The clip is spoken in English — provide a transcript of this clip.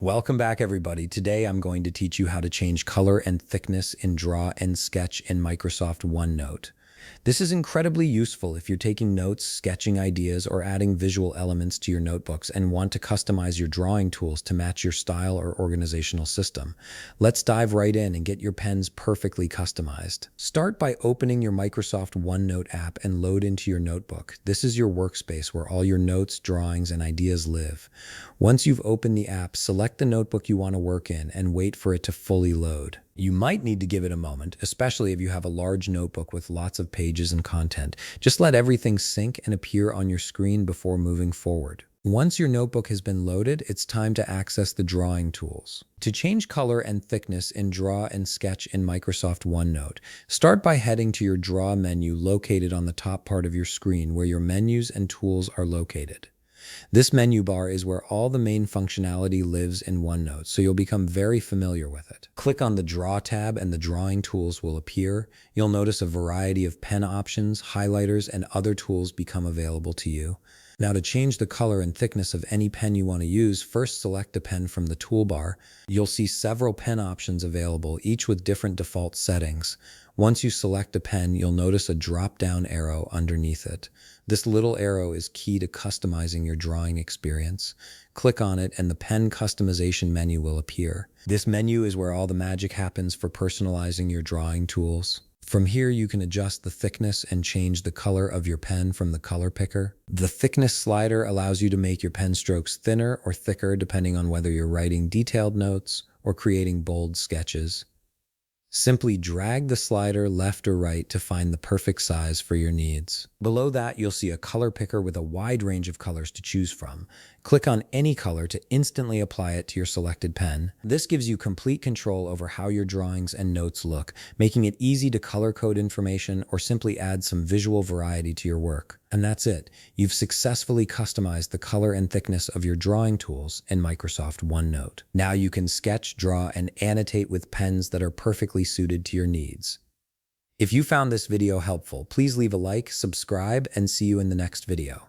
Welcome back, everybody. Today I'm going to teach you how to change color and thickness in Draw and Sketch in Microsoft OneNote. This is incredibly useful if you're taking notes, sketching ideas, or adding visual elements to your notebooks and want to customize your drawing tools to match your style or organizational system. Let's dive right in and get your pens perfectly customized. Start by opening your Microsoft OneNote app and load into your notebook. This is your workspace where all your notes, drawings, and ideas live. Once you've opened the app, select the notebook you want to work in and wait for it to fully load. You might need to give it a moment, especially if you have a large notebook with lots of pages and content. Just let everything sync and appear on your screen before moving forward. Once your notebook has been loaded, it's time to access the drawing tools. To change color and thickness in Draw and Sketch in Microsoft OneNote, start by heading to your Draw menu located on the top part of your screen where your menus and tools are located. This menu bar is where all the main functionality lives in OneNote, so you'll become very familiar with it. Click on the Draw tab and the drawing tools will appear. You'll notice a variety of pen options, highlighters, and other tools become available to you. Now, to change the color and thickness of any pen you want to use, first select a pen from the toolbar. You'll see several pen options available, each with different default settings. Once you select a pen, you'll notice a drop-down arrow underneath it. This little arrow is key to customizing your drawing experience. Click on it and the pen customization menu will appear. This menu is where all the magic happens for personalizing your drawing tools. From here, you can adjust the thickness and change the color of your pen from the color picker. The thickness slider allows you to make your pen strokes thinner or thicker depending on whether you're writing detailed notes or creating bold sketches. Simply drag the slider left or right to find the perfect size for your needs. Below that, you'll see a color picker with a wide range of colors to choose from. Click on any color to instantly apply it to your selected pen. This gives you complete control over how your drawings and notes look, making it easy to color code information or simply add some visual variety to your work. And that's it. You've successfully customized the color and thickness of your drawing tools in Microsoft OneNote. Now you can sketch, draw, and annotate with pens that are perfectly suited to your needs. If you found this video helpful, please leave a like, subscribe, and see you in the next video.